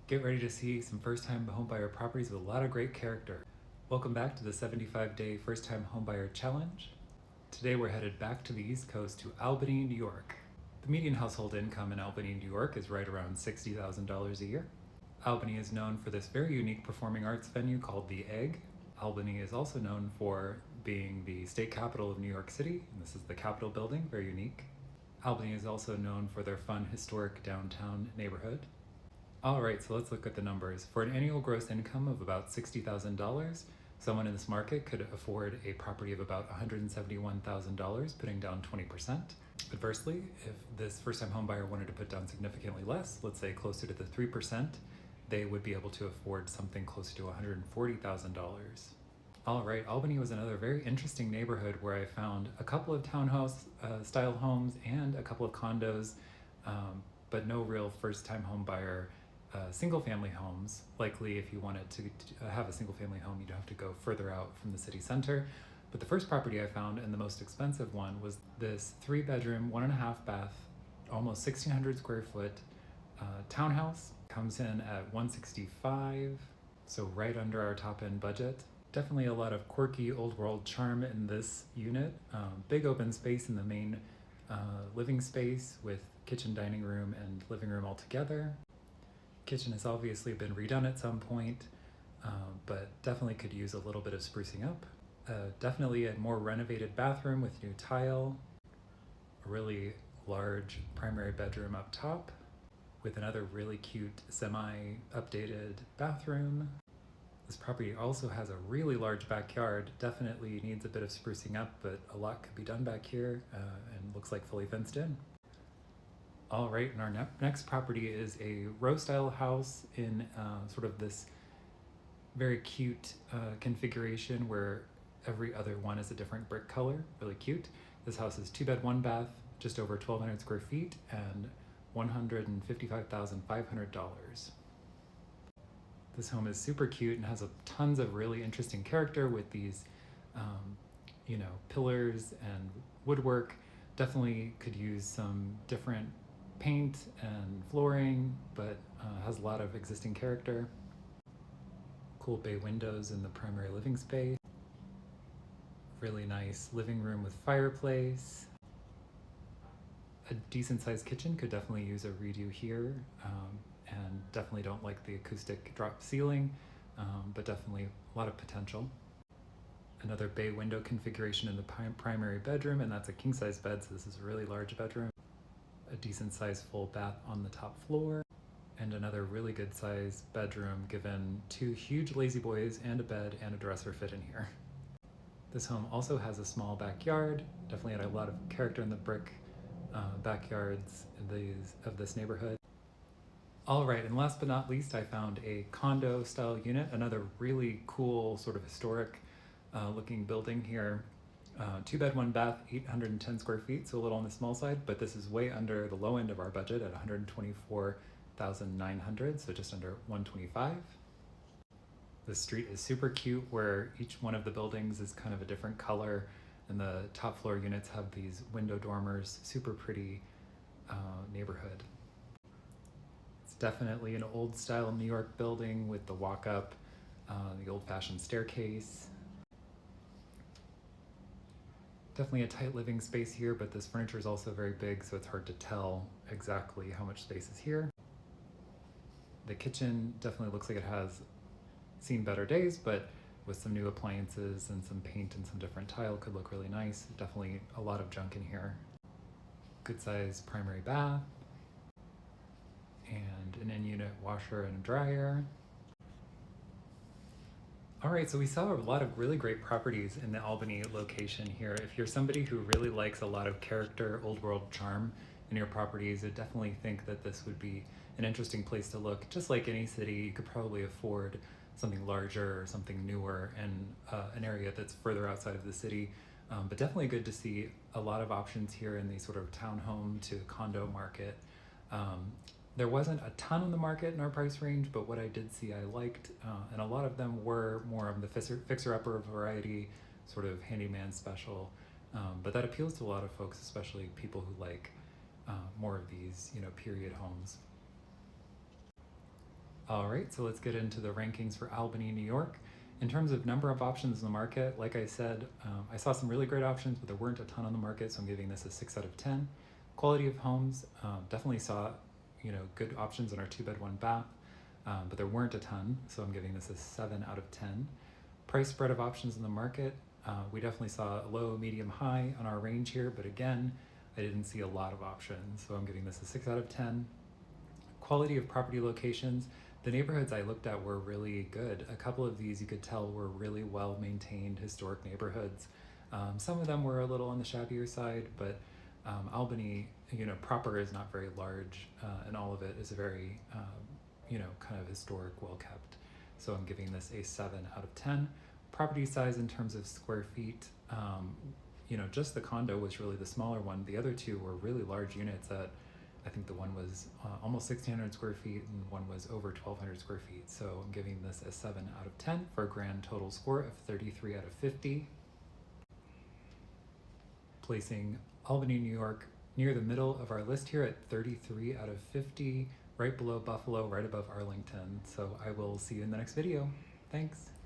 Get ready to see some first-time homebuyer properties with a lot of great character. Welcome back to the 75-day first-time homebuyer challenge. Today we're headed back to the East Coast to Albany, New York. The median household income in Albany, New York is right around $60,000 a year. Albany is known for this very unique performing arts venue called The Egg. Albany is also known for being the state capital of New York City, and this is the Capitol building, very unique. Albany is also known for their fun, historic downtown neighborhood. All right, so let's look at the numbers. For an annual gross income of about $60,000, someone in this market could afford a property of about $171,000, putting down 20%. Conversely, if this first-time homebuyer wanted to put down significantly less, let's say closer to the 3%, they would be able to afford something closer to $140,000. All right, Albany was another very interesting neighborhood where I found a couple of townhouse style homes and a couple of condos, but no real first-time homebuyer single family homes. Likely if you wanted to have a single family home, you'd have to go further out from the city center. But the first property I found, and the most expensive one, was this 3-bedroom, 1.5 bath, almost 1,600 square foot townhouse. Comes in at $165, so right under our top end budget. Definitely a lot of quirky old world charm in this unit. Big open space in the main living space with kitchen, dining room, and living room all together. Kitchen has obviously been redone at some point, but definitely could use a little bit of sprucing up. Definitely a more renovated bathroom with new tile, a really large primary bedroom up top with another really cute semi-updated bathroom. This property also has a really large backyard, definitely needs a bit of sprucing up, but a lot could be done back here and looks like fully fenced in. All right, and our next property is a row style house in sort of this very cute configuration where every other one is a different brick color, really cute. This house is 2-bed, 1 bath, just over 1,200 square feet and $155,500. This home is super cute and has tons of really interesting character with these, pillars and woodwork. Definitely could use some different paint and flooring, but has a lot of existing character. Cool bay windows in the primary living space. Really nice living room with fireplace. A decent sized kitchen, could definitely use a redo here, and definitely don't like the acoustic drop ceiling, but definitely a lot of potential. Another bay window configuration in the primary bedroom, and that's a king size bed, so this is a really large bedroom. A decent sized full bath on the top floor, and another really good sized bedroom given 2 huge lazy boys and a bed and a dresser fit in here. This home also has a small backyard, definitely had a lot of character in the brick backyards of this neighborhood. All right, and last but not least, I found a condo style unit, another really cool sort of historic looking building here. 2-bed, 1 bath, 810 square feet, so a little on the small side, but this is way under the low end of our budget at $124,900, so just under $125. The street is super cute where each one of the buildings is kind of a different color, and the top floor units have these window dormers, super pretty neighborhood. It's definitely an old style New York building with the walk up, the old fashioned staircase. Definitely a tight living space here, but this furniture is also very big, so it's hard to tell exactly how much space is here. The kitchen definitely looks like it has seen better days, but with some new appliances and some paint and some different tile could look really nice. Definitely a lot of junk in here. Good size primary bath and an in-unit washer and dryer. All right, so we saw a lot of really great properties in the Albany location here. If you're somebody who really likes a lot of character, old world charm in your properties, I definitely think that this would be an interesting place to look. Just like any city, you could probably afford something larger or something newer in an area that's further outside of the city. But definitely good to see a lot of options here in the sort of townhome to condo market. There wasn't a ton on the market in our price range, but what I did see I liked, and a lot of them were more of the fixer-upper variety, sort of handyman special, but that appeals to a lot of folks, especially people who like more of these, period homes. All right, so let's get into the rankings for Albany, New York. In terms of number of options in the market, like I said, I saw some really great options, but there weren't a ton on the market, so I'm giving this a 6 out of 10. Quality of homes, definitely saw good options in our 2-bed, 1-bath, but there weren't a ton, so I'm giving this a 7 out of 10. Price spread of options in the market, we definitely saw low, medium, high on our range here, but again, I didn't see a lot of options, so I'm giving this a 6 out of 10. Quality of property locations, the neighborhoods I looked at were really good. A couple of these you could tell were really well maintained historic neighborhoods. Some of them were a little on the shabbier side, but Albany, proper is not very large, and all of it is very, kind of historic, well kept. So I'm giving this a 7 out of 10. Property size in terms of square feet, just the condo was really the smaller one. The other two were really large units at, I think the one was almost 1,600 square feet and one was over 1,200 square feet. So I'm giving this a 7 out of 10 for a grand total score of 33 out of 50. Placing Albany, New York near the middle of our list here at 33 out of 50, right below Buffalo, right above Arlington. So I will see you in the next video. Thanks.